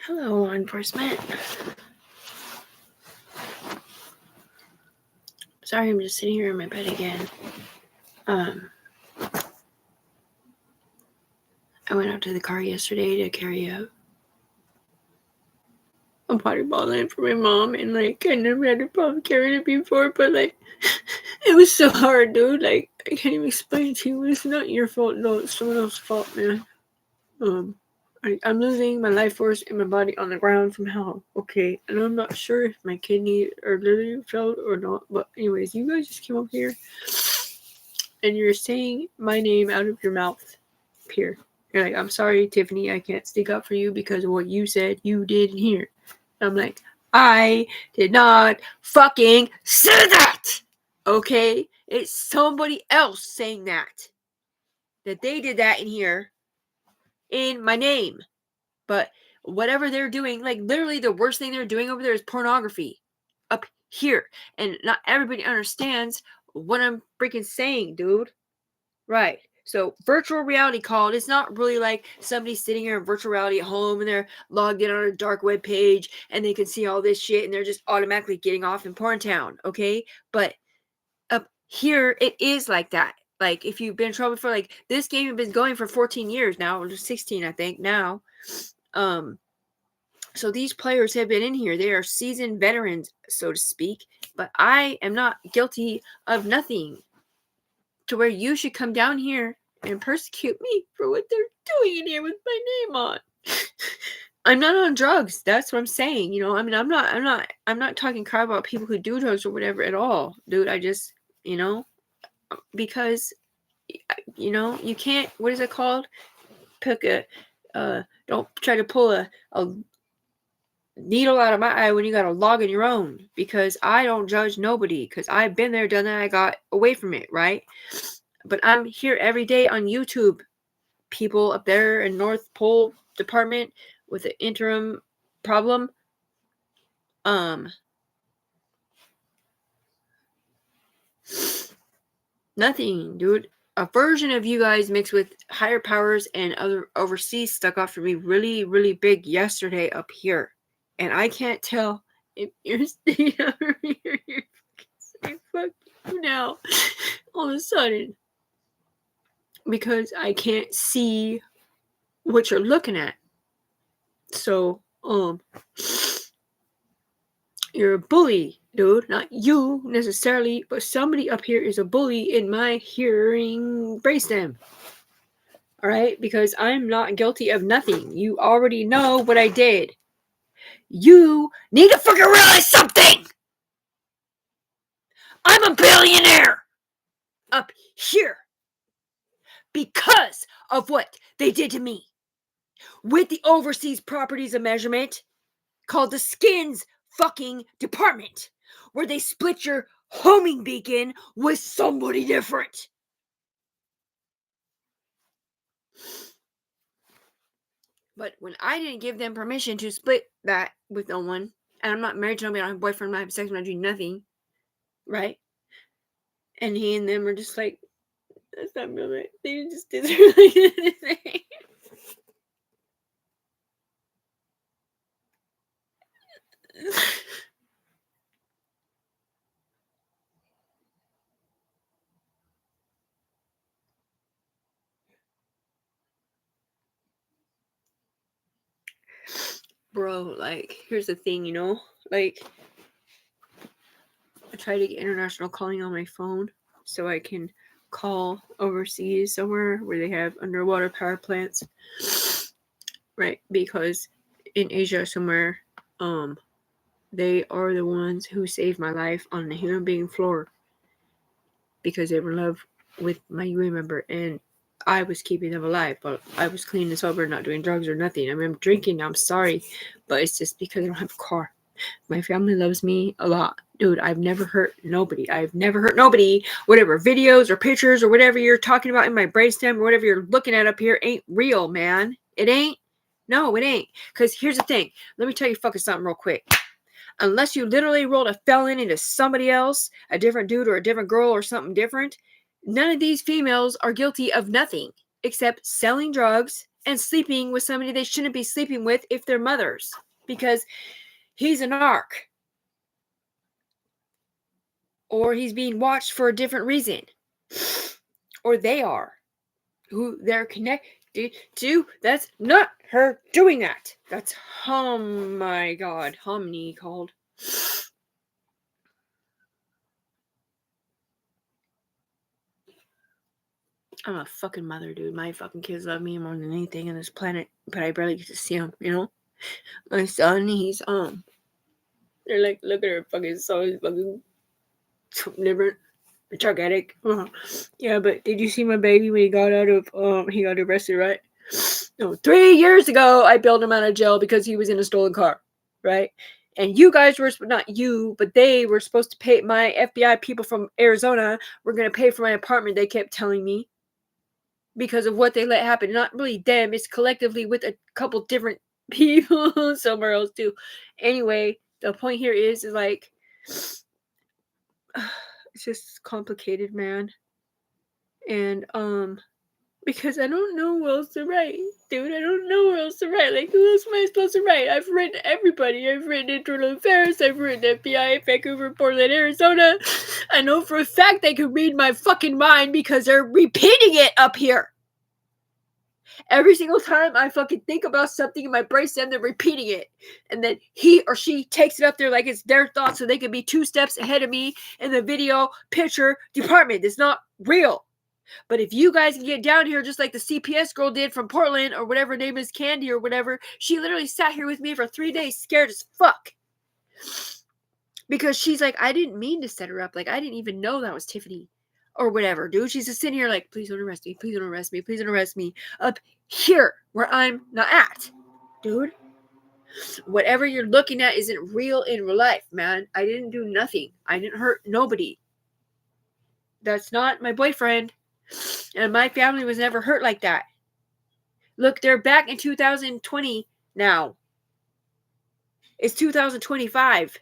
Hello, law enforcement. Sorry, I'm just sitting here in my bed again. I went out to the car yesterday to carry a potty bottle in for my mom, and I never had a problem carrying it before, but it was so hard, dude. I can't even explain it to you. It's not your fault, no, it's someone else's fault, man. I'm losing my life force in my body on the ground from hell, okay? And I'm not sure if my kidney are literally failed or not, but anyways, you guys just came up here and you're saying my name out of your mouth here. You're like, I'm sorry, Tiffany, I can't stick up for you because of what you said you did here. I'm like, I did not fucking say that! Okay? It's somebody else saying that. That they did that in here in my name. But whatever they're doing, literally the worst thing they're doing over there is pornography. Up here. And not everybody understands what I'm freaking saying, dude. Right. So virtual reality called, it's not really like somebody sitting here in virtual reality at home and they're logged in on a dark web page and they can see all this shit and they're just automatically getting off in porn town. Okay. But up here, it is like that. Like if you've been in trouble for this game has been going for 14 years now, or 16, I think now. So these players have been in here. They are seasoned veterans, so to speak. But I am not guilty of nothing to where you should come down here and persecute me for what they're doing in here with my name on. I'm not on drugs. That's what I'm saying. I'm not talking crap about people who do drugs or whatever at all, dude. I just, because, you can't. What is it called? Don't try to pull a needle out of my eye when you got a log in your own, because I don't judge nobody, because I've been there, done that, I got away from it, right? But I'm here every day on YouTube, people up there in North Pole Department with an interim problem. Nothing, dude. A version of you guys mixed with higher powers and other overseas stuck out for me really, really big yesterday up here. And I can't tell if you're staying over here. You're saying fuck you now. All of a sudden. Because I can't see what you're looking at. So, you're a bully, dude. Not you necessarily, but somebody up here is a bully in my hearing brainstem. Alright? Because I'm not guilty of nothing. You already know what I did. You need to fucking realize something! I'm a billionaire! Up here. Because of what they did to me. With the overseas properties of measurement called the skins fucking department, where they split your homing beacon with somebody different. But when I didn't give them permission to split that with no one, and I'm not married to nobody, I don't have a boyfriend, I don't have sex, I'm not doing nothing, right? And he and them are just like, that's not really, they just did the thing. Bro, here's the thing, I try to get international calling on my phone so I can call overseas somewhere where they have underwater power plants, right? Because in Asia somewhere, they are the ones who saved my life on the human being floor because they were in love with my UN member, and I was keeping them alive, but I was clean and sober, not doing drugs or nothing. I mean, I'm drinking, I'm sorry, but it's just because I don't have a car. My family loves me a lot. Dude, I've never hurt nobody. Whatever videos or pictures or whatever you're talking about in my brainstem or whatever you're looking at up here ain't real, man. It ain't. No, it ain't. Because here's the thing. Let me tell you fucking something real quick. Unless you literally rolled a felon into somebody else, a different dude or a different girl or something different, none of these females are guilty of nothing except selling drugs and sleeping with somebody they shouldn't be sleeping with if they're mothers, because he's a narc. Or he's being watched for a different reason. Or they are. Who they're connected to. That's not her doing that. That's, oh my god, Hominy called. I'm a fucking mother, dude. My fucking kids love me more than anything on this planet, but I barely get to see them, you know? My son, he's, they're like, look at her fucking son, he's fucking different. Drug addict. Yeah, but did you see my baby when he got out of, he got arrested, right? No, 3 years ago, I bailed him out of jail because he was in a stolen car, right? And you guys were, not you, but they were supposed to pay, my FBI people from Arizona were going to pay for my apartment, they kept telling me, because of what they let happen. Not really them, it's collectively with a couple different people somewhere else too. Anyway, the point here is like, it's just complicated, man. And because I don't know what else to write, dude. I don't know what else to write. Like, who else am I supposed to write? I've written everybody. I've written Internal Affairs. I've written FBI, Vancouver, Portland, Arizona. I know for a fact they can read my fucking mind because they're repeating it up here. Every single time I fucking think about something in my brain, they're repeating it. And then he or she takes it up there like it's their thoughts so they can be 2 steps ahead of me in the video picture department. It's not real. But if you guys can get down here just like the CPS girl did from Portland or whatever her name is, Candy or whatever, she literally sat here with me for 3 days scared as fuck. Because she's like, I didn't mean to set her up. Like, I didn't even know that was Tiffany. Or whatever, dude. She's just sitting here like, please don't arrest me. Please don't arrest me. Please don't arrest me. Up here where I'm not at. Dude. Whatever you're looking at isn't real in real life, man. I didn't do nothing. I didn't hurt nobody. That's not my boyfriend. And my family was never hurt like that. Look, they're back in 2020 now. It's 2025.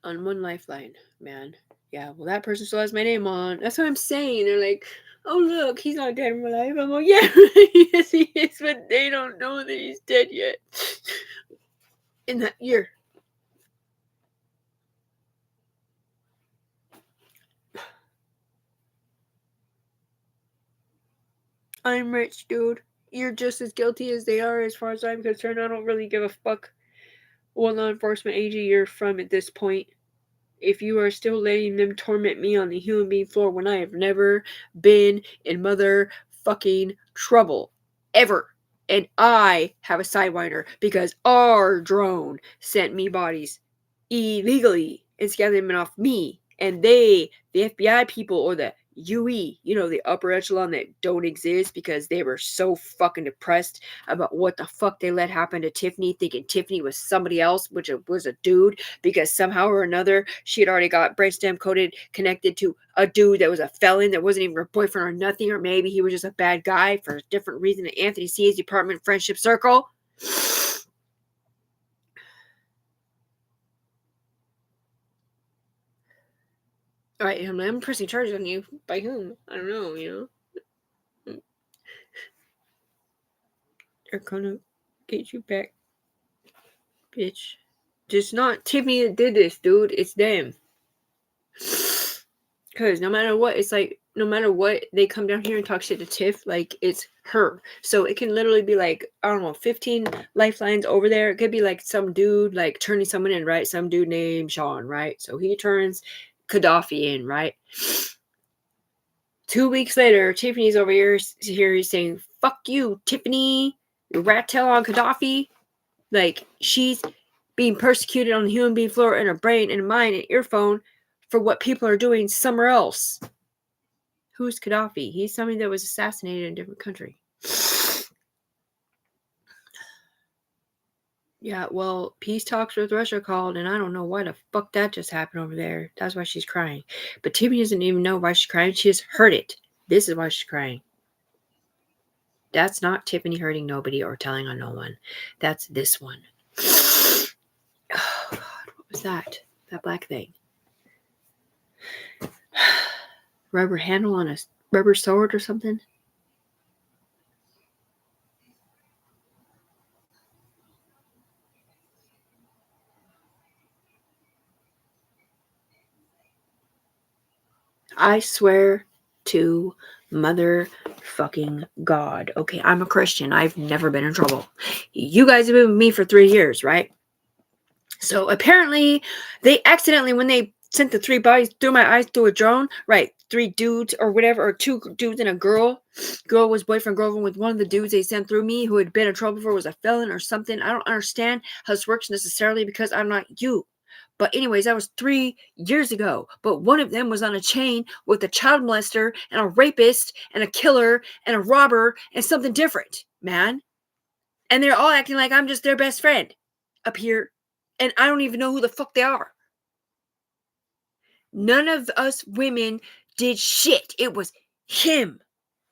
On one lifeline, man. Yeah, well, that person still has my name on. That's what I'm saying. They're like, oh, look, he's not dead in real life. I'm like, yeah, yes, he is, but they don't know that he's dead yet. In that year. I'm rich, dude. You're just as guilty as they are as far as I'm concerned. I don't really give a fuck what law enforcement agency you're from at this point. If you are still letting them torment me on the human being floor when I have never been in motherfucking trouble. Ever. And I have a sidewinder because our drone sent me bodies illegally and scattered them off me. And they, the FBI people or the UE, you know, the upper echelon that don't exist because they were so fucking depressed about what the fuck they let happen to Tiffany, thinking Tiffany was somebody else, which was a dude, because somehow or another she had already got brainstem coded connected to a dude that was a felon that wasn't even her boyfriend or nothing, or maybe he was just a bad guy for a different reason at Anthony C's department friendship circle. All right, I'm pressing charges on you. By whom? I don't know, you know? They're gonna get you back, bitch. Just not Tiffany that did this, dude. It's them. Because no matter what, it's like, no matter what, they come down here and talk shit to Tiff, like, it's her. So it can literally be like, I don't know, 15 lifelines over there. It could be like some dude, like, turning someone in, right? Some dude named Sean, right? So he turns Gaddafi in, right? 2 weeks later, Tiffany's over here saying, fuck you, Tiffany, you rat tail on Gaddafi. Like, she's being persecuted on the human being floor in her brain and mind and earphone for what people are doing somewhere else. Who's Gaddafi? He's somebody that was assassinated in a different country. Yeah, well, peace talks with Russia called, and I don't know why the fuck that just happened over there. That's why she's crying. But Tiffany doesn't even know why she's crying. She just heard it. This is why she's crying. That's not Tiffany hurting nobody or telling on no one. That's this one. Oh, God, what was that? That black thing. Rubber handle on a rubber sword or something. I swear to motherfucking God. Okay, I'm a Christian. I've never been in trouble. You guys have been with me for 3 years, right? So apparently, they accidentally, when they sent the 3 bodies through my eyes through a drone, right? 3 dudes or whatever, or 2 dudes and a girl. Girl was boyfriend, girlfriend with one of the dudes they sent through me who had been in trouble before, was a felon or something. I don't understand how this works necessarily because I'm not you. But anyways, that was 3 years ago. But one of them was on a chain with a child molester and a rapist and a killer and a robber and something different, man. And they're all acting like I'm just their best friend up here. And I don't even know who the fuck they are. None of us women did shit. It was him.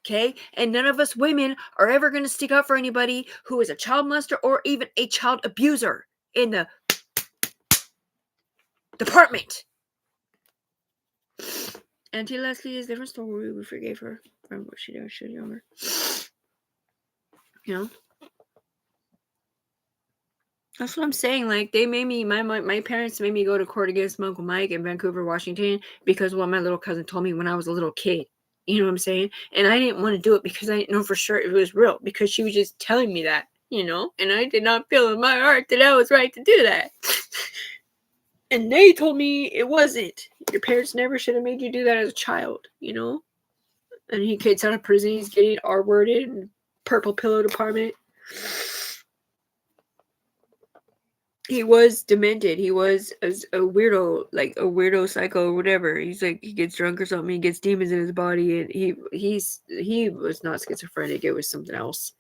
Okay? And none of us women are ever going to stick up for anybody who is a child molester or even a child abuser in the department. Auntie Leslie is a different story. We forgave her from what she did. She was younger. You know? That's what I'm saying. Like, they made me, my parents made me go to court against my Uncle Mike in Vancouver, Washington, because what my little cousin told me when I was a little kid. You know what I'm saying? And I didn't want to do it because I didn't know for sure it was real, because she was just telling me that, you know? And I did not feel in my heart that I was right to do that. And they told me it wasn't. Your parents never should have made you do that as a child, you know? And he gets out of prison, he's getting R-worded in purple pillow department. He was demented. He was a weirdo, like a weirdo psycho or whatever. He's like, he gets drunk or something, he gets demons in his body, and he was not schizophrenic, it was something else.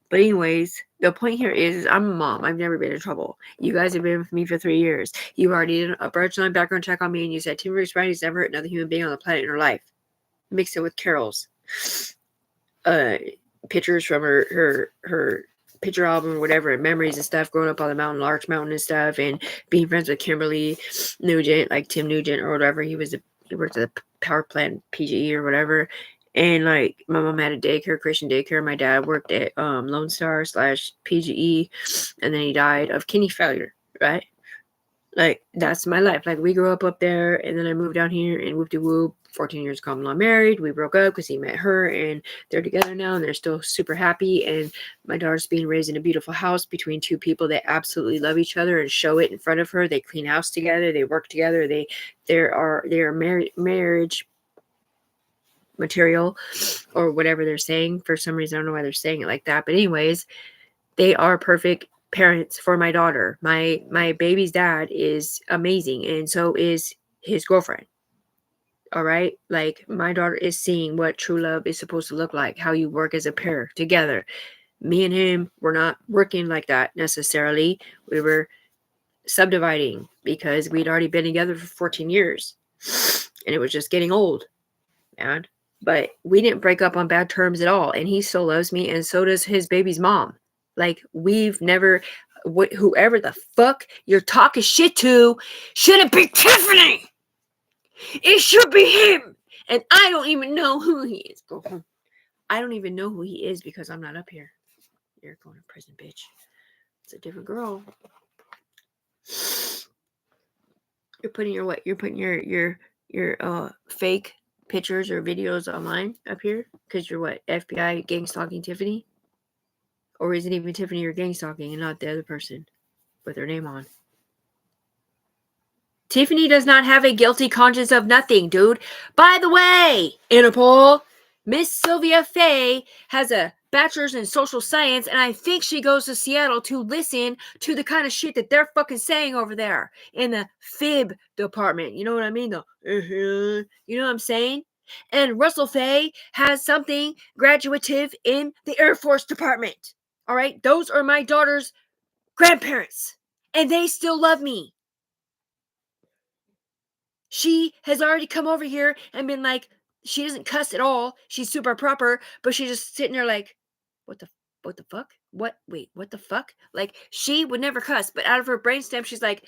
But anyways, the point here is I'm a mom. I've never been in trouble. You guys have been with me for 3 years. You already did a background background check on me, and you said Tim Rice never hurt another human being on the planet in her life. Mix it with Carol's pictures from her picture album or whatever, and memories and stuff, growing up on the mountain, Larch Mountain and stuff, and being friends with Kimberly Nugent, like Tim Nugent or whatever. He worked at the power plant, PGE or whatever. And like my mom had a daycare, Christian daycare. My dad worked at Lone Star / PGE, and then he died of kidney failure, right? Like, that's my life. Like, we grew up there, and then I moved down here, and whoop-de-whoop, 14 years common law married. We broke up because he met her, and they're together now, and they're still super happy. And my daughter's being raised in a beautiful house between 2 people that absolutely love each other and show it in front of her. They clean house together. They work together. They are marriage material or whatever they're saying. For some reason, I don't know why they're saying it like that. But anyways, they are perfect parents for my daughter. My baby's dad is amazing, and so is his girlfriend. All right? Like, my daughter is seeing what true love is supposed to look like, how you work as a pair together. Me and him were not working like that necessarily. We were subdividing because we'd already been together for 14 years. And it was just getting old, man. But we didn't break up on bad terms at all. And he still loves me, and so does his baby's mom. Like, we've never, whoever the fuck you're talking shit to shouldn't be Tiffany. It should be him. And I don't even know who he is. Go home. I don't even know who he is because I'm not up here. You're going to prison, bitch. It's a different girl. You're putting your what? You're putting your fake pictures or videos online up here because you're what? FBI gang stalking Tiffany? Or is it even Tiffany you're gang stalking and not the other person with her name on? Tiffany does not have a guilty conscience of nothing, dude. By the way, Interpol, Miss Sylvia Faye has a bachelor's in social science, and I think she goes to Seattle to listen to the kind of shit that they're fucking saying over there in the fib department. You know what I mean? You know what I'm saying? And Russell Faye has something graduative in the Air Force Department. All right? Those are my daughter's grandparents, and they still love me. She has already come over here and been like, she doesn't cuss at all. She's super proper, but she's just sitting there like, what the fuck? What the fuck? Like, she would never cuss, but out of her brainstem, she's like,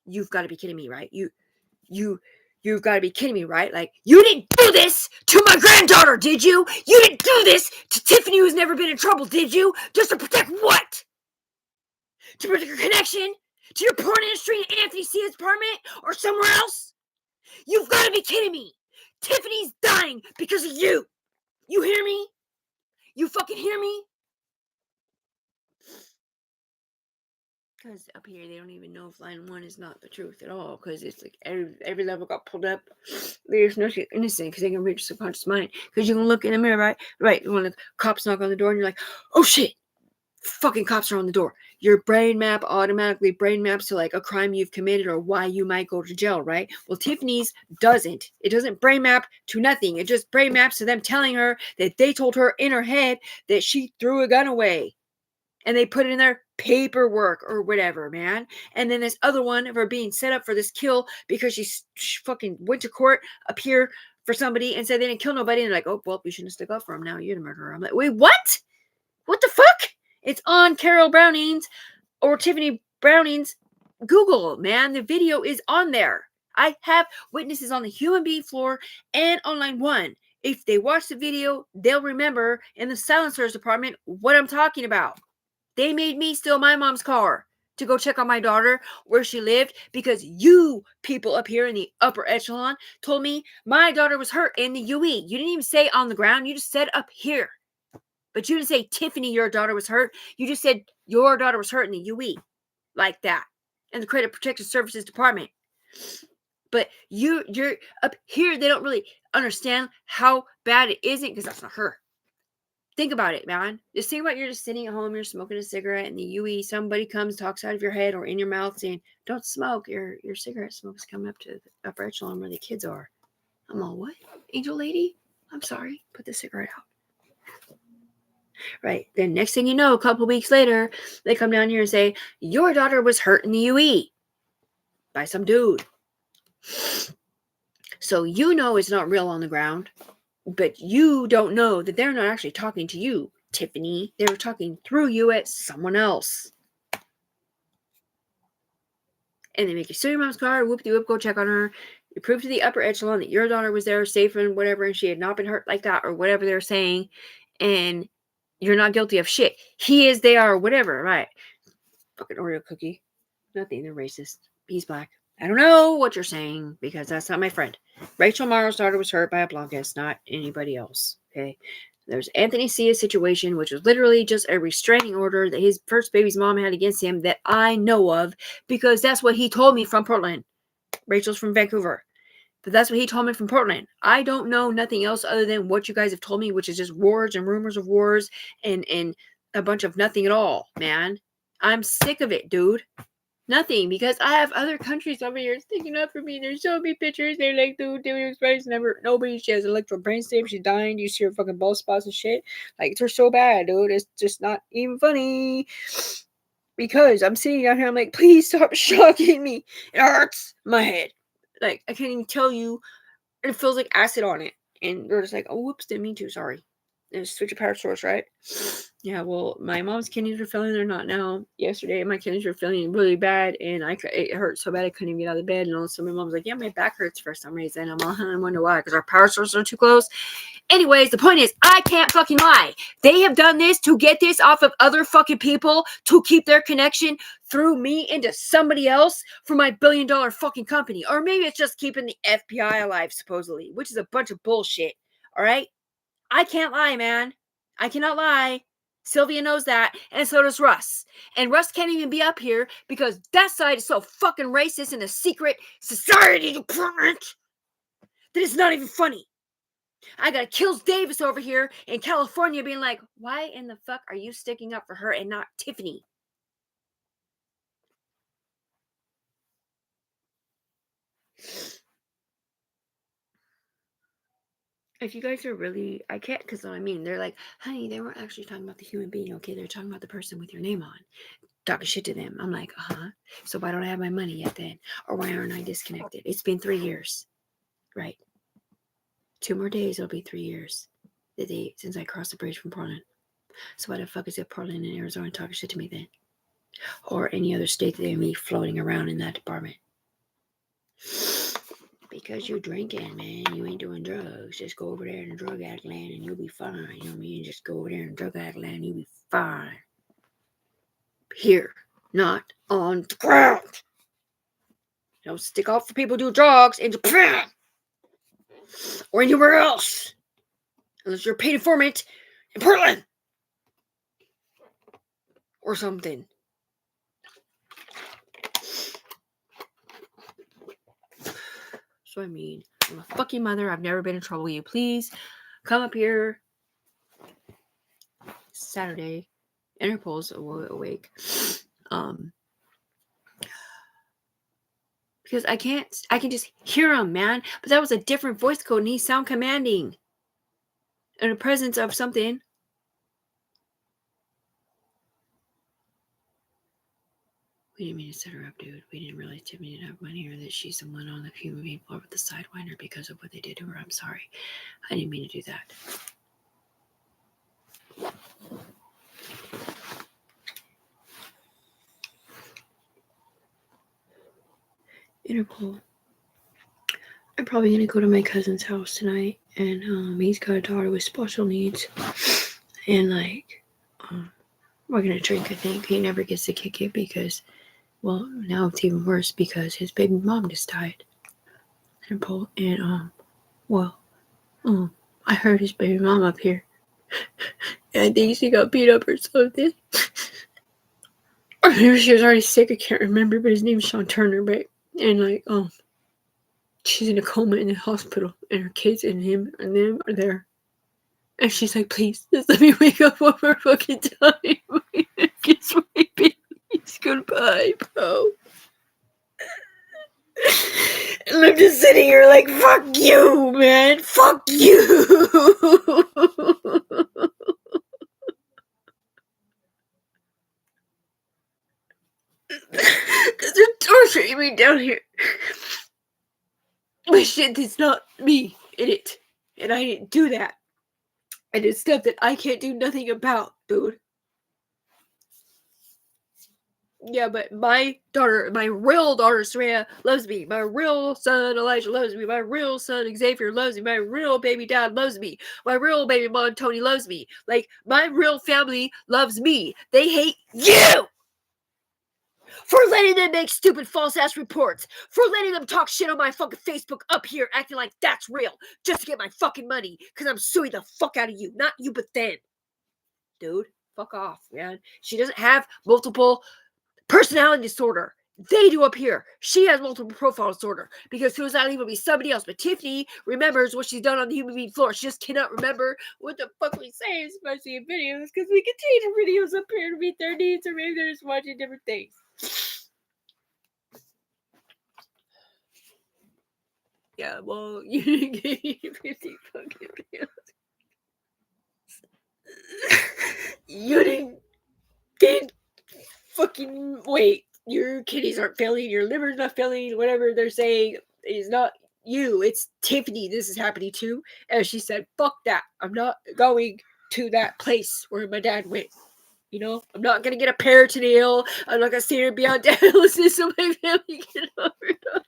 you've got to be kidding me, right? You you've got to be kidding me, right? Like, you didn't do this to my granddaughter, did you? You didn't do this to Tiffany, who's never been in trouble, did you? Just to protect what? To protect your connection to your porn industry in Anthony Cia's apartment or somewhere else? You've got to be kidding me. Tiffany's dying because of you. You hear me? You fucking hear me? Because up here, they don't even know if line 1 is not the truth at all. Because it's like every level got pulled up. There's no shit innocent because they can reach your subconscious mind. Because you can look in the mirror, right? Right. When the cops knock on the door and you're like, oh shit, fucking cops are on the door. Your brain map automatically brain maps to like a crime you've committed or why you might go to jail, right? Well, Tiffany's doesn't. It doesn't brain map to nothing. It just brain maps to them telling her that they told her in her head that she threw a gun away. And they put it in their paperwork or whatever, man. And then this other one of her being set up for this kill because she fucking went to court up here for somebody and said they didn't kill nobody. And like, oh, well, you shouldn't stick up for him now. You're the murderer. I'm like, wait, what? What the fuck? It's on Carol Browning's or Tiffany Browning's Google, man. The video is on there. I have witnesses on the human being floor and on line 1. If they watch the video, they'll remember in the silencers department what I'm talking about. They made me steal my mom's car to go check on my daughter where she lived because you people up here in the upper echelon told me my daughter was hurt in the UE. You didn't even say on the ground. You just said up here. But you didn't say, Tiffany, your daughter was hurt. You just said your daughter was hurt in the UE. Like that. In the Credit Protection Services Department. But you're up here. They don't really understand how bad it isn't because that's not her. Think about it, man. Just think about you're just sitting at home, you're smoking a cigarette, and the UE, somebody comes, talks out of your head or in your mouth saying, don't smoke. Your cigarette smoke is coming up to the upper echelon where the kids are. I'm all, what? Angel lady? I'm sorry. Put the cigarette out. Right. Then next thing you know, a couple weeks later, they come down here and say, your daughter was hurt in the UE by some dude. So you know it's not real on the ground. But you don't know that they're not actually talking to you, Tiffany. They were talking through you at someone else. And they make you steal your mom's car, whoop-de-whoop, go check on her. You prove to the upper echelon that your daughter was there safe and whatever, and she had not been hurt like that or whatever they're saying. And you're not guilty of shit. He is, they are, whatever, right? Fucking Oreo cookie. Nothing, they're racist. He's black. I don't know what you're saying because that's not my friend. Rachel Morrow's daughter was hurt by a blockist, not anybody else. Okay. There's Anthony Cia's situation, which was literally just a restraining order that his first baby's mom had against him that I know of because that's what he told me from Portland. Rachel's from Vancouver. But that's what he told me from Portland. I don't know nothing else other than what you guys have told me, which is just wars and rumors of wars and a bunch of nothing at all, man. I'm sick of it, dude. Nothing, because I have other countries over here sticking up for me. There's so many pictures. They're like, dude, David Express nobody. She has electro brain stem. She's dying. You see her fucking bald spots and shit. Like, they're so bad, dude. It's just not even funny. Because I'm sitting down here, I'm like, please stop shocking me. It hurts my head. Like, I can't even tell you. It feels like acid on it. And they're just like, oh, whoops, didn't mean to. Sorry. And switch your power source, right? Yeah, well, my mom's kidneys were failing. They're not now. Yesterday, my kidneys were feeling really bad, and it hurt so bad I couldn't even get out of bed. And also, my mom's like, yeah, my back hurts for some reason. I'm all, I wonder why, because our power sources are too close. Anyways, the point is, I can't fucking lie. They have done this to get this off of other fucking people to keep their connection through me into somebody else for my billion-dollar fucking company. Or maybe it's just keeping the FBI alive, supposedly, which is a bunch of bullshit. All right? I can't lie, man. I cannot lie. Sylvia knows that, and so does Russ. And Russ can't even be up here because that side is so fucking racist in the secret society department that it's not even funny. I got Kills Davis over here in California being like, why in the fuck are you sticking up for her and not Tiffany? If you guys are really, I can't, because what I mean, they're like, honey, they weren't actually talking about the human being, okay? They're talking about the person with your name on. Talking shit to them. I'm like, so why don't I have my money yet then? Or why aren't I disconnected? It's been 3 years, right? 2 more days, it'll be 3 years. The date since I crossed the bridge from Portland. So why the fuck is it Portland and Arizona talking shit to me then? Or any other state that they me floating around in that department? because you're drinking, man. You ain't doing drugs. Just go over there in the drug addict land and you'll be fine. You know what I mean? Just go over there in the drug addict land and you'll be fine. Here, not on the ground. Don't stick off for people who do drugs in Japan or anywhere else. Unless you're a paid informant in Portland or something. So I mean, I'm a fucking mother. I've never been in trouble with you. Please come up here Saturday. Interpole's awake. Because I can just hear him, man. But that was a different voice code and he sound commanding. In the presence of something. We didn't mean to set her up, dude. We didn't realize Tiffany didn't have money or that she's the one on the human being floor with the sidewinder because of what they did to her. I'm sorry. I didn't mean to do that. Interpole. I'm probably going to go to my cousin's house tonight. And he's got a daughter with special needs. And we're going to drink, I think. He never gets to kick it because... Well, now it's even worse because his baby mom just died. And I heard his baby mom up here. And I think she got beat up or something. Or maybe she was already sick, I can't remember, but his name's Sean Turner, right? And she's in a coma in the hospital, and her kids and him and them are there. And she's like, please, just let me wake up one more fucking time. Kiss my baby. Goodbye, bro. And I'm just sitting here like, fuck you, man. Fuck you. Because they're torturing me down here. My shit is not me in it. And I didn't do that. And it's stuff that I can't do nothing about, dude. Yeah, but my daughter, my real daughter, Saraya, loves me. My real son, Elijah, loves me. My real son, Xavier, loves me. My real baby dad loves me. My real baby mom, Tony, loves me. Like, my real family loves me. They hate you! For letting them make stupid false-ass reports. For letting them talk shit on my fucking Facebook up here, acting like that's real. Just to get my fucking money. Because I'm suing the fuck out of you. Not you, but them. Dude, fuck off, man. She doesn't have multiple... personality disorder. They do up here. She has multiple profile disorder because suicidally will be somebody else. But Tiffany remembers what she's done on the human being floor. She just cannot remember what the fuck we say, especially in videos, because we can change the videos up here to meet their needs, or maybe they're just watching different things. Yeah, well, you didn't get 50 fucking videos. You didn't get fucking wait. Your kidneys aren't failing, your liver's not failing, whatever they're saying is not you, it's Tiffany this is happening to. And she said, fuck that. I'm not going to that place where my dad went. You know, I'm not gonna get a peritoneal. I'm not gonna sit here and be on dialysis so my family can overdose.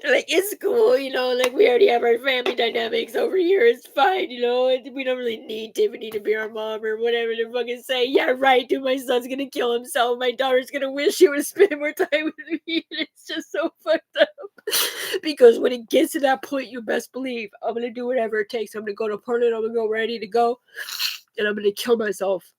Like, it's cool, you know, like, we already have our family dynamics over here, it's fine, you know, and we don't really need Tiffany to be our mom or whatever they're fucking saying. Yeah, right, dude, my son's gonna kill himself, my daughter's gonna wish she would spend more time with me, and it's just so fucked up. Because when it gets to that point, you best believe I'm gonna do whatever it takes. I'm gonna go to Portland, I'm gonna go where I need to go, and I'm gonna kill myself.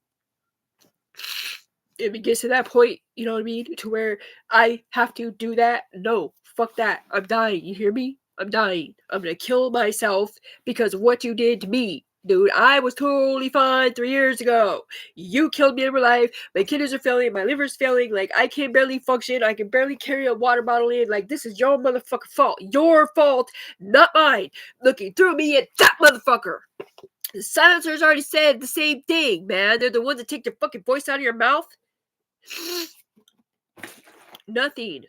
If it gets to that point, you know what I mean, to where I have to do that, no, fuck that. I'm dying. You hear me? I'm dying. I'm gonna kill myself because of what you did to me. Dude, I was totally fine 3 years ago. You killed me in real life. My kidneys are failing. My liver's failing. Like, I can barely function. I can barely carry a water bottle in. Like, this is your motherfucking fault. Your fault, not mine. Looking through me at that motherfucker. The silencers already said the same thing, man. They're the ones that take their fucking voice out of your mouth. Nothing.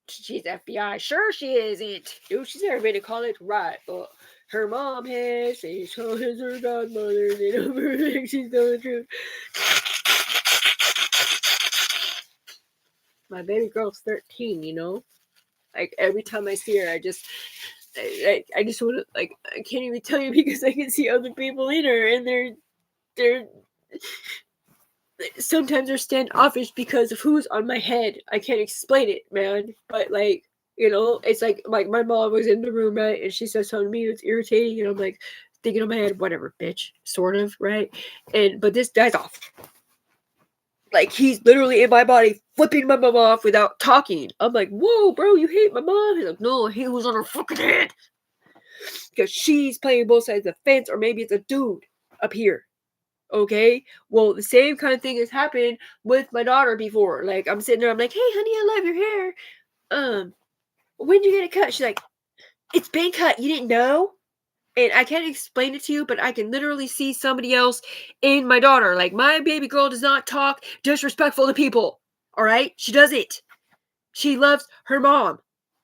She's FBI. Sure she isn't. Dude, she's never been to college. Right, but her mom has, and so has her godmother. They don't think she's telling the truth. My baby girl's 13, you know? Like, every time I see her, I just want to, like, I can't even tell you because I can see other people in her, and they're sometimes they're standoffish because of who's on my head. I can't explain it, man. But, like, you know, it's like my mom was in the room, right? And she said something to me that's irritating, and I'm like, thinking in my head, whatever, bitch, sort of, right? But this guy's off. Like, he's literally in my body, flipping my mom off without talking. I'm like, whoa, bro, you hate my mom? He's like, no, he was on her fucking head. Because she's playing both sides of the fence, or maybe it's a dude up here. Okay? Well, the same kind of thing has happened with my daughter before. Like, I'm sitting there, I'm like, hey, honey, I love your hair. When'd you get it cut? She's like, it's been cut. You didn't know? And I can't explain it to you, but I can literally see somebody else in my daughter. Like, my baby girl does not talk disrespectful to people. All right? She doesn't. She loves her mom.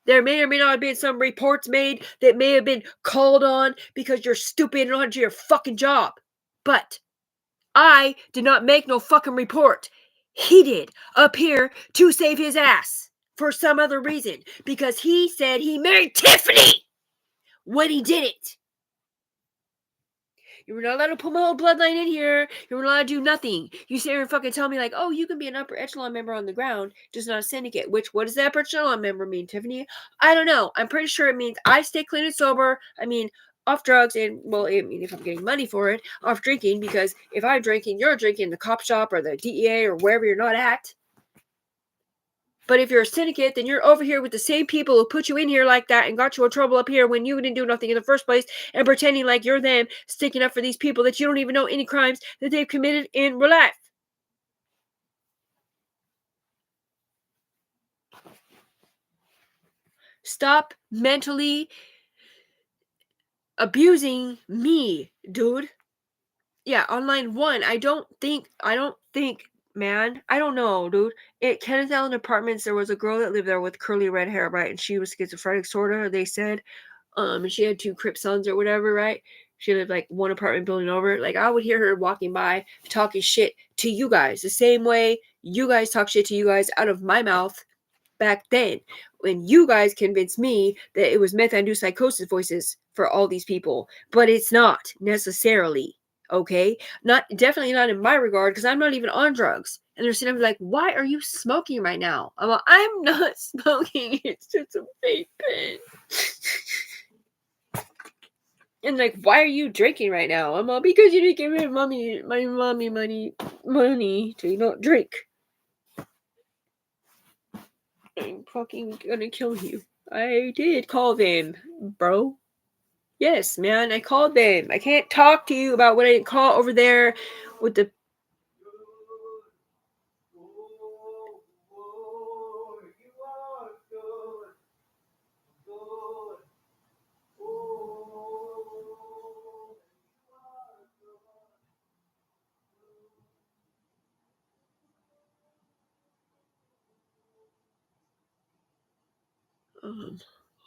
There may or may not have been some reports made that may have been called on because you're stupid and don't do your fucking job. But I did not make no fucking report. He did up here to save his ass for some other reason because he said he married Tiffany when he did it. You were not allowed to put my whole bloodline in here. You were not allowed to do nothing. You sit here and fucking tell me, like, oh, you can be an upper echelon member on the ground, just not a syndicate. Which, what does that upper echelon member mean, Tiffany? I don't know. I'm pretty sure it means I stay clean and sober. I mean, off drugs and, well, I mean, if I'm getting money for it, off drinking, because if I'm drinking, you're drinking the cop shop or the DEA or wherever you're not at. But if you're a syndicate, then you're over here with the same people who put you in here like that and got you in trouble up here when you didn't do nothing in the first place and pretending like you're them, sticking up for these people that you don't even know any crimes that they've committed in real life. Stop mentally abusing me, dude. Yeah, on line 1, I don't think, man, I don't know, dude. At Kenneth Allen Apartments, there was a girl that lived there with curly red hair, right? And she was schizophrenic, sort of, they said. And she had 2 Crip sons or whatever, right? She lived like one apartment building over. Like, I would hear her walking by talking shit to you guys the same way you guys talk shit to you guys out of my mouth back then, when you guys convinced me that it was meth-induced psychosis voices for all these people. But it's not necessarily, okay? Definitely not in my regard, because I'm not even on drugs. And they're sitting there like, why are you smoking right now? I'm like, I'm not smoking. It's just a vape pen. And like, why are you drinking right now? I'm like, because you didn't give me my mommy money to not drink. I'm fucking gonna kill you. I did call them, bro. Yes, man, I called them. I can't talk to you about what I didn't call over there with the...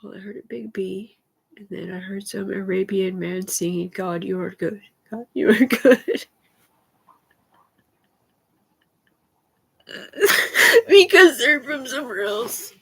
Well, I heard a big B, and then I heard some Arabian man singing, God, you are good. God, you are good. Because they're from somewhere else.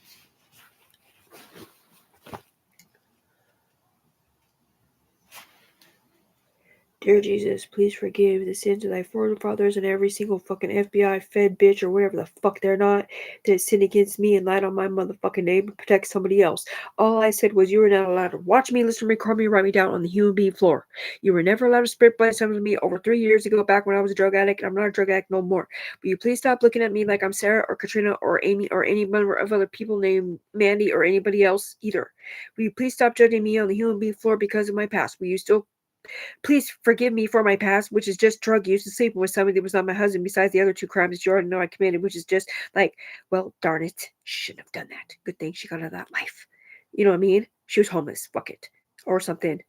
Dear Jesus, please forgive the sins of thy forefathers and every single fucking FBI, Fed, bitch, or whatever the fuck they're not, that sin against me and lied on my motherfucking name to protect somebody else. All I said was you were not allowed to watch me, listen to me, call me, write me down on the human being floor. You were never allowed to spit by something to me over 3 years ago, back when I was a drug addict, and I'm not a drug addict no more. Will you please stop looking at me like I'm Sarah or Katrina or Amy or any number of other people named Mandy or anybody else either? Will you please stop judging me on the human being floor because of my past? Will you still... Please forgive me for my past, which is just drug use and sleeping with somebody that was not my husband, besides the other 2 crimes that you already know I committed, which is just like, well, darn it, she shouldn't have done that. Good thing she got out of that life. You know what I mean? She was homeless, fuck it, or something.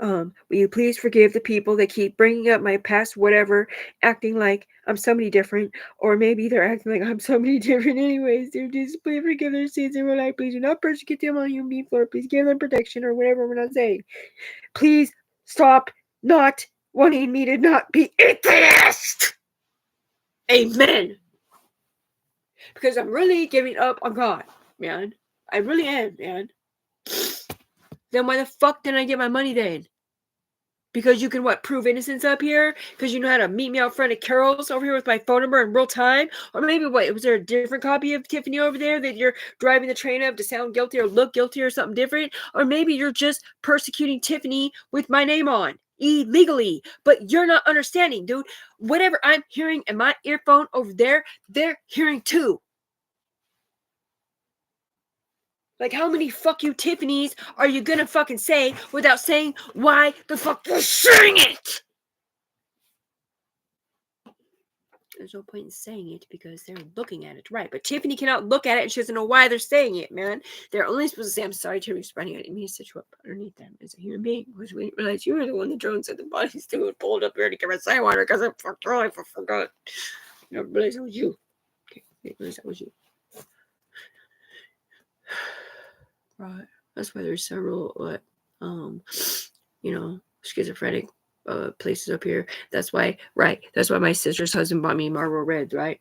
Will you please forgive the people that keep bringing up my past whatever, acting like I'm somebody different, or maybe they're acting like I'm somebody different anyways. They're just, please forgive their sins in real life. Please do not persecute them on human being floor. Please give them protection or whatever we're not saying. Please stop not wanting me to not be atheist. Amen. Because I'm really giving up on God, man. I really am, man. Then why the fuck didn't I get my money then? Because you can, what, prove innocence up here? Because you know how to meet me out front of Carol's over here with my phone number in real time? Or maybe, what, was there a different copy of Tiffany over there that you're driving the train of to sound guilty or look guilty or something different? Or maybe you're just persecuting Tiffany with my name on illegally. But you're not understanding, dude. Whatever I'm hearing in my earphone over there, they're hearing too. Like, how many fuck you Tiffany's are you gonna fucking say without saying why the fuck you're saying it? There's no point in saying it because they're looking at it, right? But Tiffany cannot look at it and she doesn't know why they're saying it, man. They're only supposed to say, I'm sorry, Tiffany, running. I didn't mean to set you up underneath them as a human being. Because we didn't realize you were the one that drone said the bodies to and pulled up here to give us side water because I forgot. I didn't realize that was you. Okay, I didn't realize that was you. Right. That's why there's several, schizophrenic places up here. That's why, right? That's why my sister's husband bought me Marlboro Reds, right?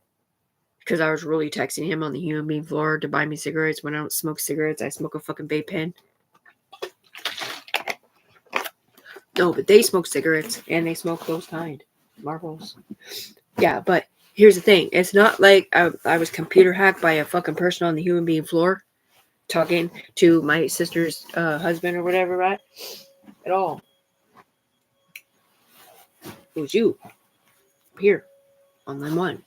Because I was really texting him on the human being floor to buy me cigarettes. When I don't smoke cigarettes, I smoke a fucking vape pen. No, but they smoke cigarettes and they smoke those kind, Marlboros. Yeah, but here's the thing: it's not like I was computer hacked by a fucking person on the human being floor talking to my sister's husband or whatever, right? At all. It was you here on line 1.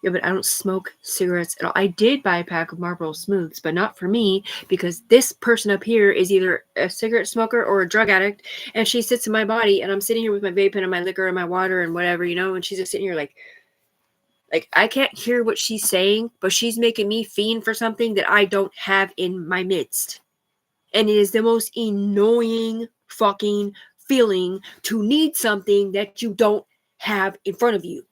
Yeah, but I don't smoke cigarettes at all. I did buy a pack of Marlboro Smooths, but not for me because this person up here is either a cigarette smoker or a drug addict, and she sits in my body, and I'm sitting here with my vape pen and my liquor and my water and whatever, and she's just sitting here like I can't hear what she's saying, but she's making me fiend for something that I don't have in my midst. And it is the most annoying fucking feeling to need something that you don't have in front of you.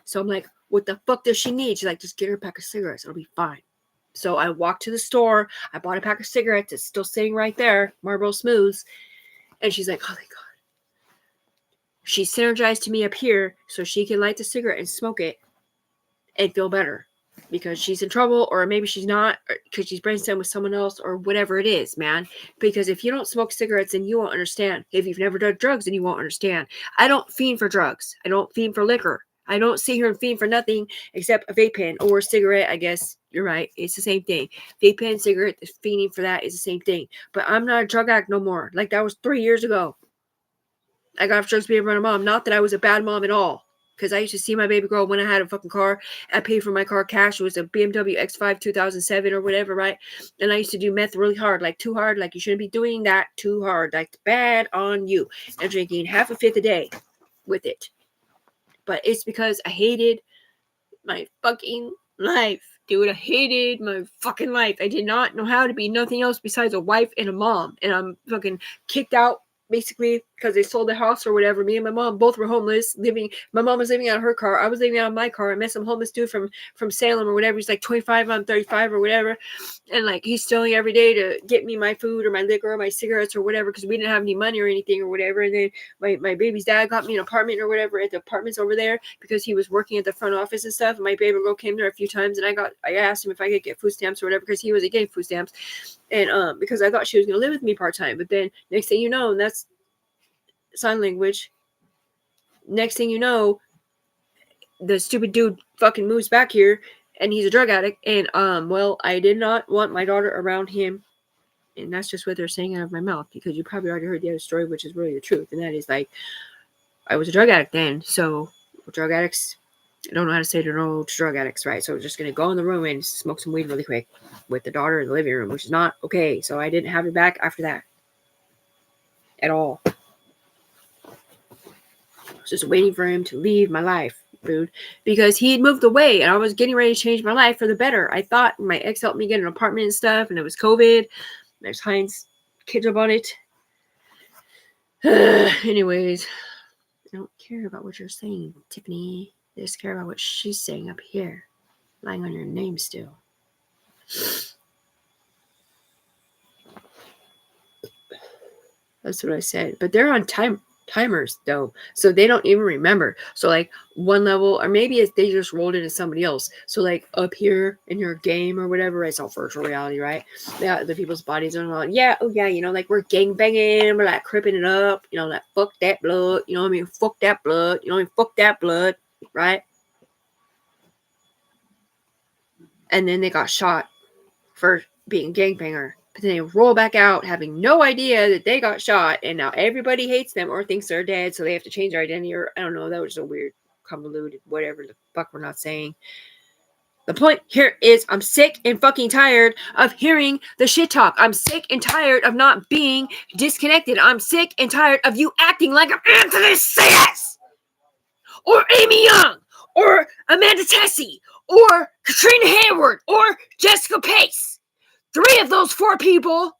So I'm like, what the fuck does she need? She's like, just get her a pack of cigarettes. It'll be fine. So I walked to the store. I bought a pack of cigarettes. It's still sitting right there, Marlboro Smooths. And she's like, oh my God. She synergized to me up here so she can light the cigarette and smoke it and feel better. Because she's in trouble, or maybe she's not, because she's brainstorming with someone else, or whatever it is, man. Because if you don't smoke cigarettes, then you won't understand. If you've never done drugs, then you won't understand. I don't fiend for drugs. I don't fiend for liquor. I don't sit here and fiend for nothing except a vape pen or a cigarette. I guess you're right. It's the same thing. Vape pen, cigarette, fiending for that is the same thing. But I'm not a drug addict no more. Like, that was 3 years ago. I got off drugs being a mom. Not that I was a bad mom at all. Because I used to see my baby girl when I had a fucking car. I paid for my car cash. It was a BMW X5 2007 or whatever, right? And I used to do meth really hard, like too hard. Like, you shouldn't be doing that too hard. Like, bad on you. And drinking half a fifth a day with it. But it's because I hated my fucking life. Dude, I hated my fucking life. I did not know how to be nothing else besides a wife and a mom. And I'm fucking kicked out. Basically, because they sold the house or whatever. Me and my mom both were homeless, my mom was living out of her car. I was living out of my car. I met some homeless dude from Salem or whatever. He's like 25, I'm 35 or whatever. And like, he's stealing every day to get me my food or my liquor or my cigarettes or whatever, because we didn't have any money or anything or whatever. And then my baby's dad got me an apartment or whatever at the apartments over there because he was working at the front office and stuff. And my baby girl came there a few times, and I asked him if I could get food stamps or whatever, because he was getting food stamps. And because I thought she was going to live with me part-time. But then next thing you know, and that's sign language, next thing you know, the stupid dude fucking moves back here, and he's a drug addict. And well, I did not want my daughter around him. And that's just what they're saying out of my mouth, because you probably already heard the other story, which is really the truth. And that is, like, I was a drug addict then. So drug addicts, I don't know how to say no to drug addicts, right? So we're just going to go in the room and smoke some weed really quick with the daughter in the living room, which is not okay. So I didn't have it back after that at all. I was just waiting for him to leave my life, dude, because he had moved away and I was getting ready to change my life for the better. I thought my ex helped me get an apartment and stuff, and it was COVID. There's Heinz ketchup on it. Anyways, I don't care about what you're saying, Tiffany. I just care about what she's saying up here, lying on your name still. That's what I said. But they're on time timers though, so they don't even remember. So like one level, or maybe it's they just rolled into somebody else. So like up here in your game or whatever, it's all virtual reality, right? Yeah, the people's bodies are like, yeah, oh yeah, you know, like we're gang banging, we're like cripping it up, you know, like fuck that blood, you know what I mean? Fuck that blood, you know what I mean? Fuck that blood, right? And then they got shot for being gangbanger. But then they roll back out having no idea that they got shot, and now everybody hates them or thinks they're dead, so they have to change their identity, or I don't know, that was a weird, convoluted, whatever the fuck we're not saying. The point here is I'm sick and fucking tired of hearing the shit talk. I'm sick and tired of not being disconnected. I'm sick and tired of you acting like I'm Anthony Sayers or Amy Young or Amanda Tessie or Katrina Hayward or Jessica Pace. 3 of those 4 people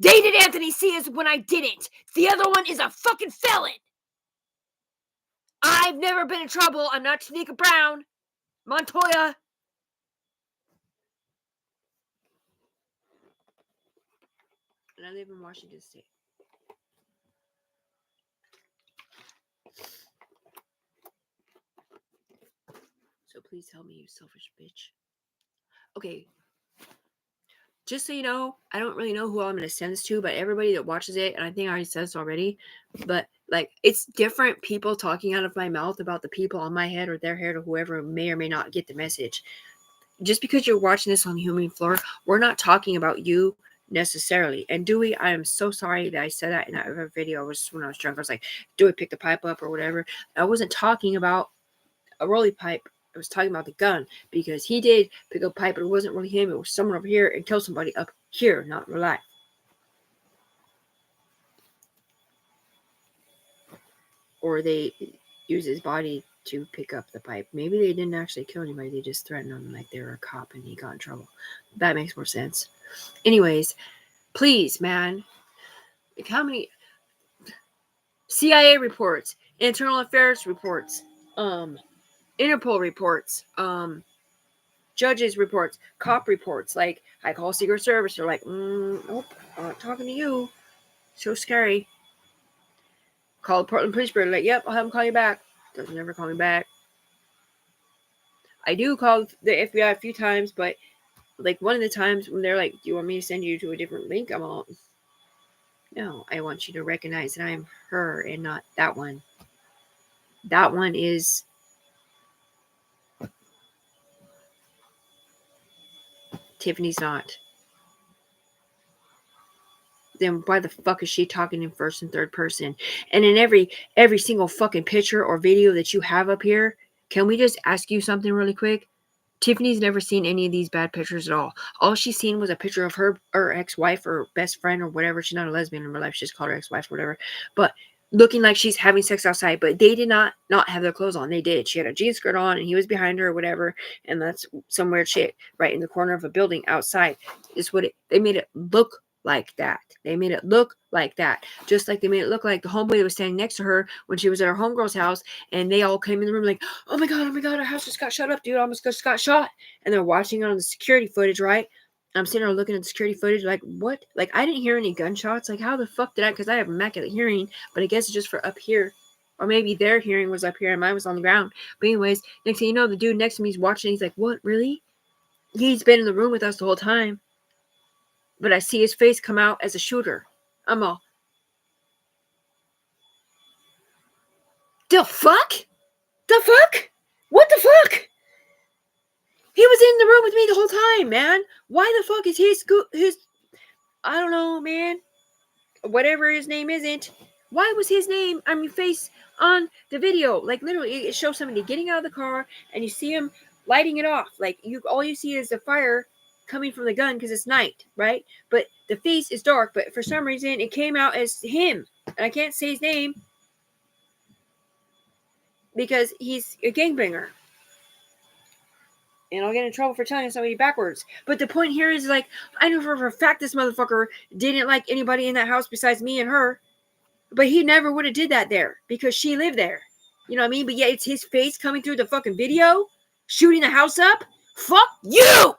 dated Anthony Sayers when I didn't. The other one is a fucking felon. I've never been in trouble. I'm not Tanika Brown, Montoya. And I live in Washington State. So please help me, you selfish bitch. Okay. Just so you know, I don't really know who I'm going to send this to, but everybody that watches it, and I think I already said this already, but like it's different people talking out of my mouth about the people on my head or their head or whoever may or may not get the message. Just because you're watching this on the human floor, we're not talking about you necessarily. And Dewey, I am so sorry that I said that in that video. I was when I was drunk. I was like, Dewey picked the pipe up or whatever. I wasn't talking about a rolly pipe. I was talking about the gun because he did pick up a pipe, but it wasn't really him. It was someone over here and kill somebody up here, not in real life. Or they use his body to pick up the pipe. Maybe they didn't actually kill anybody. They just threatened him like they were a cop and he got in trouble. That makes more sense. Anyways, please, man. Like how many CIA reports, internal affairs reports, Interpol reports, judges reports, cop reports. Like I call Secret Service. They're like, nope, I'm not talking to you. So scary. Call the Portland Police Bureau. Like, yep, I'll have them call you back. Doesn't ever call me back. I do call the FBI a few times, but like one of the times when they're like, do you want me to send you to a different link? I'm all, no, I want you to recognize that I'm her and not that one. That one is Tiffany's not. Then why the fuck is she talking in first and third person? And in every single fucking picture or video that you have up here, can we just ask you something really quick? Tiffany's never seen any of these bad pictures at all. All she's seen was a picture of her ex-wife or best friend or whatever. She's not a lesbian in real life. She just called her ex-wife or whatever. But looking like she's having sex outside. But they did not have their clothes on. They did. She had a jean skirt on and he was behind her or whatever. And that's some weird shit right in the corner of a building outside. Is what they made it look like that. They made it look like that. Just like they made it look like the homeboy that was standing next to her when she was at her homegirl's house, and they all came in the room like, oh my god, our house just got shut up, dude. Almost just got shot. And they're watching it on the security footage, right? I'm sitting there looking at the security footage like, what? Like, I didn't hear any gunshots. Like, how the fuck did I? Because I have immaculate hearing, but I guess it's just for up here. Or maybe their hearing was up here and mine was on the ground. But anyways, next thing you know, the dude next to me is watching. He's like, what, really? He's been in the room with us the whole time. But I see his face come out as a shooter. I'm all, the fuck? The fuck? What the fuck? He was in the room with me the whole time, man. Why the fuck is his I don't know, man. Whatever his name isn't. Why was his name, face on the video? Like, literally, it shows somebody getting out of the car, and you see him lighting it off. Like, all you see is the fire coming from the gun because it's night, right? But the face is dark, but for some reason, it came out as him. And I can't say his name because he's a gangbanger. And I'll get in trouble for telling somebody backwards. But the point here is, like, I know for a fact this motherfucker didn't like anybody in that house besides me and her. But he never would have did that there because she lived there. You know what I mean? But yeah, it's his face coming through the fucking video, shooting the house up. Fuck you!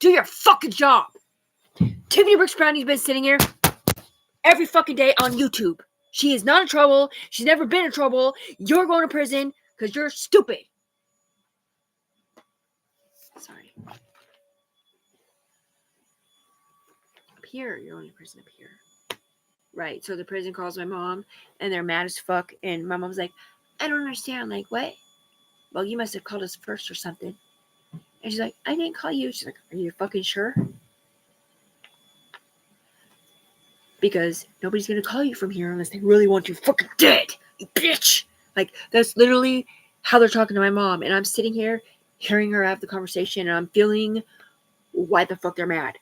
Do your fucking job. Tiffany Brooks Brownie's been sitting here every fucking day on YouTube. She is not in trouble. She's never been in trouble. You're going to prison because you're stupid. Sorry. Up here. You're going to prison up here. Right. So the prison calls my mom and they're mad as fuck. And my mom's like, I don't understand. Like, what? Well, you must have called us first or something. And she's like, I didn't call you. She's like, are you fucking sure? Because nobody's going to call you from here unless they really want you fucking dead. You bitch. Like, that's literally how they're talking to my mom. And I'm sitting here hearing her have the conversation and I'm feeling why the fuck they're mad.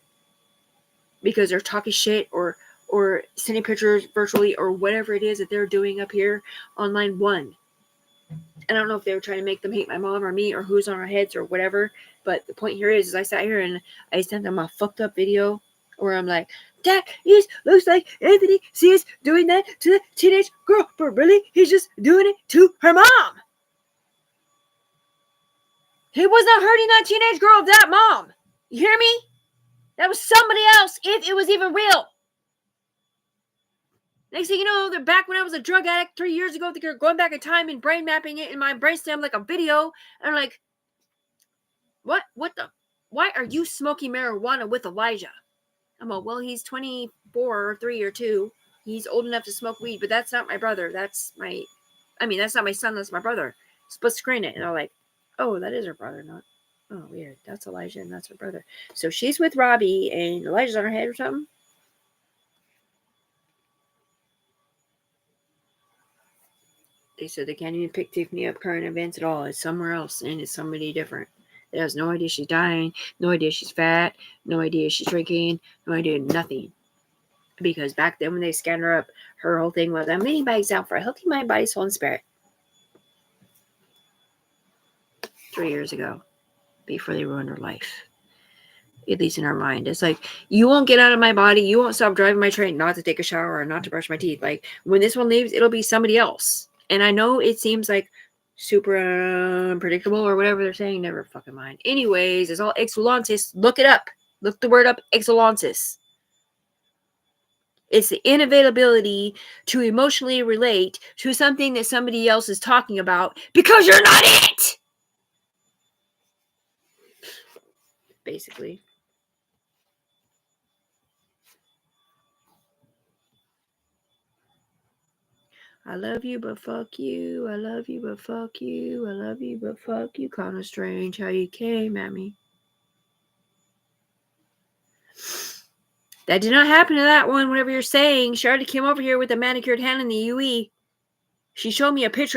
Because they're talking shit or sending pictures virtually or whatever it is that they're doing up here on line 1. I don't know if they were trying to make them hate my mom or me or who's on our heads or whatever. But the point here is I sat here and I sent them a fucked up video where I'm like, that looks like Anthony C is doing that to the teenage girl. But really, he's just doing it to her mom. He was not hurting that teenage girl of that mom. You hear me? That was somebody else if it was even real. Next thing you know, they're back when I was a drug addict 3 years ago. They're going back in time and brain mapping it in my brainstem like a video. And I'm like, what? What the? Why are you smoking marijuana with Elijah? I'm like, well, he's 24 or 3 or 2. He's old enough to smoke weed, but that's not my brother. That's not my son. That's my brother. Split screen it. And they're like, oh, that is her brother. Not, oh, weird. That's Elijah and that's her brother. So she's with Robbie and Elijah's on her head or something. They said they can't even pick Tiffany up current events at all. It's somewhere else and it's somebody different. It has no idea she's dying, no idea she's fat, no idea she's drinking, no idea nothing. Because back then when they scanned her up, her whole thing was, I'm laying by example for a healthy mind, body, soul, and spirit. 3 years ago, before they ruined her life. At least in her mind. It's like, you won't get out of my body, you won't stop driving my train, not to take a shower or not to brush my teeth. Like, when this one leaves, it'll be somebody else. And I know it seems like super unpredictable or whatever they're saying. Never fucking mind. Anyways, it's all excellences. Look it up. Look the word up, excellences. It's the inavailability to emotionally relate to something that somebody else is talking about because you're not it. Basically. I love you, but fuck you. I love you, but fuck you. I love you, but fuck you. Kind of strange how you came at me. That did not happen to that one, whatever you're saying. She already came over here with a manicured hand in the UE. She showed me a picture of